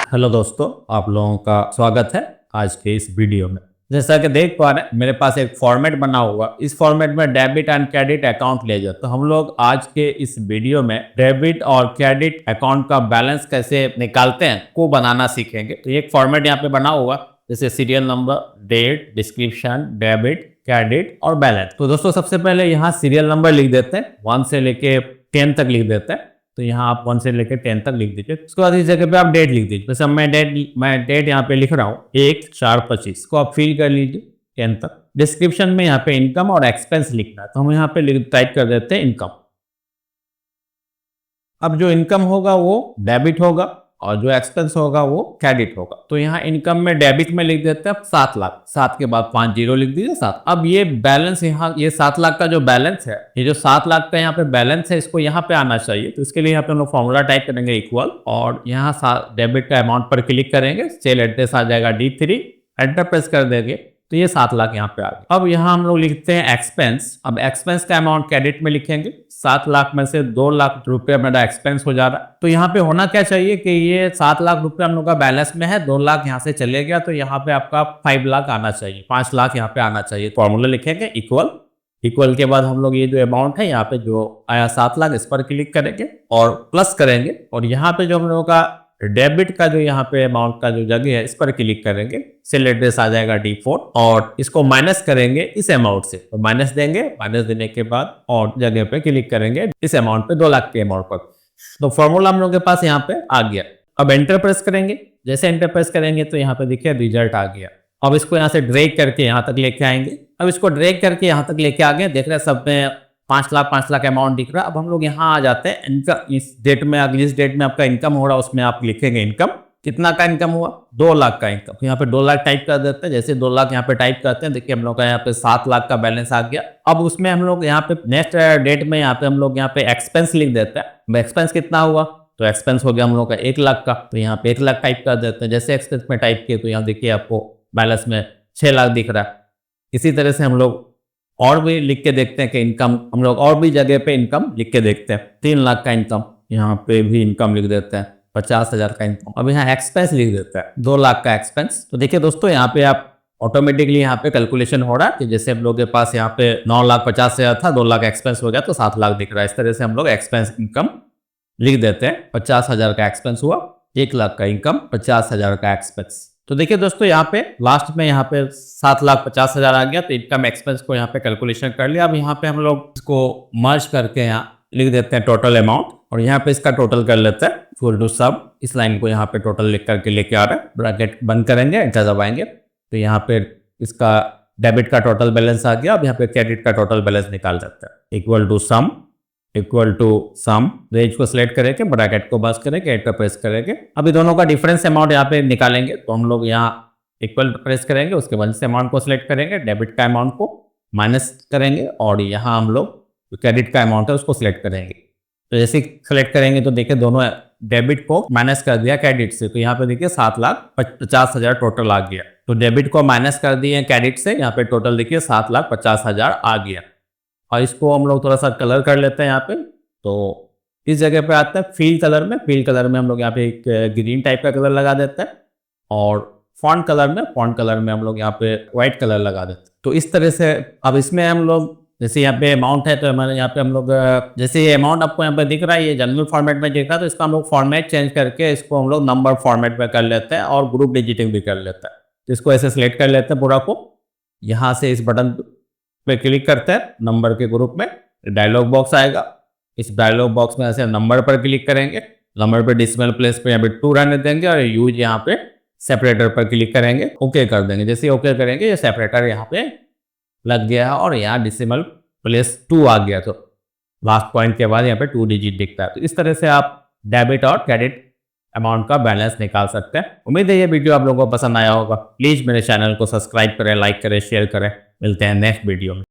Hello दोस्तों, आप लोगों का स्वागत है आज के इस वीडियो में। जैसा कि देख पा रहे हैं मेरे पास एक फॉर्मेट बना हुआ, इस फॉर्मेट में debit and credit account laser. तो हम लोग आज के इस वीडियो में डेबिट और क्रेडिट अकाउंट का बैलेंस कैसे निकालते हैं को बनाना सीखेंगे। तो एक फॉर्मेट यहाँ पे बना हुआ जैसे serial number, date, description, debit, credit और बैलेंस। तो दोस्तों सबसे पहले यहाँ सीरियल नंबर लिख देते हैं, 1 से लेके 10 तक लिख देते हैं। तो यहाँ आप 1 से लेकर 10 तक लिख दीजिए। उसके बाद इस जगह पे आप डेट लिख दीजिए। जैसे मैं डेट यहाँ पे लिख रहा हूँ 1/4/25 को आप फिल कर लीजिए 10 तक। डिस्क्रिप्शन में यहाँ पे इनकम और एक्सपेंस लिखना है, तो हम यहाँ पे टाइप कर देते हैं इनकम। अब जो इनकम होगा वो डेबिट होगा और जो एक्सपेंस होगा वो क्रेडिट होगा। तो यहाँ इनकम में डेबिट में लिख देते हैं 7 लाख, 7 के बाद 5 जीरो लिख दीजिए 7। अब ये बैलेंस यहाँ ये 7 लाख का जो बैलेंस है, ये जो 7 लाख का यहाँ पे बैलेंस है, इसको यहाँ पे आना चाहिए। तो इसके लिए यहाँ पे हम लोग फॉर्मूला टाइप करेंगे इक्वल, और यहाँ डेबिट का अमाउंट पर क्लिक करेंगे, सेल एड्रेस आ जाएगा D3, एंटर प्रेस कर देंगे तो ये 7 लाख यहाँ पे आ गए। अब यहाँ हम लोग लिखते हैं एक्सपेंस। अब एक्सपेंस का अमाउंट क्रेडिट में लिखेंगे, 7 लाख में से 2 लाख रुपए मेरा एक्सपेंस हो जा रहा है। तो यहाँ पे होना क्या चाहिए कि ये 7 लाख रुपए हम लोग का बैलेंस में है, 2 लाख यहाँ से चले गया, तो यहाँ पे आपका 5 लाख आना चाहिए, 5 लाख यहाँ पे आना चाहिए। फॉर्मूला लिखेंगे इक्वल, इक्वल के बाद हम लोग ये जो अमाउंट है यहाँ पे जो आया 7 लाख, इस पर क्लिक करेंगे और प्लस करेंगे, और यहाँ पे जो हम लोगों का डेबिट का जो यहाँ पे अमाउंट का जो जगह है, इस पर क्लिक करेंगे, सेल एड्रेस आ जाएगा D4, और इसको माइनस करेंगे इस अमाउंट से। तो माइनस देंगे, माइनस देने के बाद और जगह पे क्लिक करेंगे इस अमाउंट पे, 2 लाख के अमाउंट पर। तो फॉर्मूला हम लोग के पास यहाँ पे आ गया। अब एंटर प्रेस करेंगे, जैसे एंटर प्रेस करेंगे तो यहाँ पे देखिए रिजल्ट आ गया। अब इसको यहाँ से ड्रैग करके यहाँ तक लेके आएंगे। अब इसको ड्रैग करके यहाँ तक लेके आ गए, देख रहे हैं सब में 5 लाख अमाउंट दिख रहा है। अब हम लोग यहाँ आ जाते हैं इनका, इस डेट में जिस डेट में आपका इनकम हो रहा है उसमें आप लिखेंगे इनकम, कितना का इनकम हुआ, 2 लाख का इनकम। यहाँ पे 2 लाख टाइप कर देते हैं। जैसे 2 लाख यहाँ पे टाइप करते हैं, देखिए हम लोग का यहाँ पे 7 लाख का बैलेंस आ गया। अब उसमें हम लोग यहाँ पे नेक्स्ट डेट में यहाँ पे हम लोग यहाँ पे एक्सपेंस लिख देते हैं। एक्सपेंस कितना हुआ, तो एक्सपेंस हो गया हम लोग का 1 लाख का, तो यहाँ पे 1 लाख टाइप कर देते हैं। जैसे एक्सपेंस में टाइप किए तो यहाँ देखिए आपको बैलेंस में 6 लाख दिख रहा है। इसी तरह से हम लोग और भी लिख के देखते हैं कि इनकम, हम लोग और भी जगह पे इनकम लिख के देखते हैं। 3 लाख का इनकम, यहाँ पे भी इनकम लिख देते हैं, 50,000 का इनकम। अब यहाँ एक्सपेंस लिख देते हैं 2 लाख का एक्सपेंस। तो देखिए दोस्तों यहाँ पे आप ऑटोमेटिकली यहाँ पे कैलकुलेशन हो रहा है कि जैसे हम लोग के पास यहाँ पे 9,50,000 था, 2 लाख एक्सपेंस हो गया तो 7 लाख दिख रहा है। इस तरह से हम लोग एक्सपेंस इनकम लिख देते हैं। 50,000 का एक्सपेंस हुआ, 1 लाख का इनकम, 50,000 का एक्सपेंस। तो देखिए दोस्तों यहाँ पे लास्ट में यहाँ पे 7,50,000 आ गया, तो इनकम एक्सपेंस को यहाँ पे कैलकुलेशन कर लिया। अब यहाँ पे हम लोग इसको मर्ज करके यहाँ लिख देते हैं टोटल अमाउंट, और यहाँ पे इसका टोटल कर लेते हैं इक्वल टू सब। इस लाइन को यहाँ पे टोटल लिख करके लेके आ रहे हैं, ब्रैकेट बंद करेंगे, एंटर दबाएंगे, तो यहाँ पे इसका डेबिट का टोटल बैलेंस आ गया। अब यहाँ पे क्रेडिट का टोटल बैलेंस निकाल देते हैं, equal to sum, equal to sum. Range को सिलेक्ट करेंगे, ब्रैकेट को बस करेंगे, एंटर प्रेस करेंगे। अभी दोनों का डिफरेंस अमाउंट यहाँ पे निकालेंगे, तो हम लोग यहाँ इक्वल प्रेस करेंगे, उसके बाद इस अमाउंट को सिलेक्ट करेंगे, डेबिट का अमाउंट को माइनस करेंगे, और यहाँ हम लोग क्रेडिट का अमाउंट है उसको सिलेक्ट करेंगे। तो जैसे सिलेक्ट करेंगे तो देखिए दोनों डेबिट को माइनस कर दिया क्रेडिट से, तो यहाँ पे देखिए 7,50,000 टोटल आ गया। तो डेबिट को माइनस कर दिए क्रेडिट से, यहाँ पे टोटल देखिए 7,50,000 आ गया। और इसको हम लोग थोड़ा सा कलर कर लेते हैं यहाँ पे। तो इस जगह पे आता है फील कलर में, फील कलर में हम लोग यहाँ पे एक ग्रीन टाइप का कलर लगा देते हैं, और फॉन्ट कलर में हम लोग यहाँ पे व्हाइट कलर लगा देते हैं। तो इस तरह से अब इसमें हम लोग जैसे यहाँ पे अमाउंट है, तो हमारे यहाँ पे हम लोग जैसे ये अमाउंट आपको यहाँ पे दिख रहा है, ये जनरल फॉर्मेट में दिख रहा है, तो इसका हम लोग फॉर्मेट चेंज करके इसको हम लोग नंबर फॉर्मेट में कर लेते हैं, और ग्रुप डिजिटिंग भी कर लेते हैं। तो इसको ऐसे सिलेक्ट कर लेते हैं पूरा को, यहाँ से इस बटन पे क्लिक करते हैं, नंबर के ग्रुप में डायलॉग बॉक्स आएगा। इस डायलॉग बॉक्स में ऐसे नंबर पर क्लिक करेंगे, नंबर पे डिसिमल प्लेस पे यहाँ पे 2 रहने देंगे, और यूज यहाँ पे सेपरेटर पर क्लिक करेंगे, ओके कर देंगे। जैसे ओके करेंगे ये सेपरेटर यहाँ पे लग गया है, और यहाँ डिसिमल प्लेस 2 आ गया, तो लास्ट पॉइंट के बाद यहाँ पे 2 डिजिट दिखता है। तो इस तरह से आप डेबिट और क्रेडिट अमाउंट का बैलेंस निकाल सकते हैं। उम्मीद है ये वीडियो आप लोगों को पसंद आया होगा। प्लीज मेरे चैनल को सब्सक्राइब करें, लाइक करें, शेयर करें। मिलते हैं नेक्स्ट वीडियो में।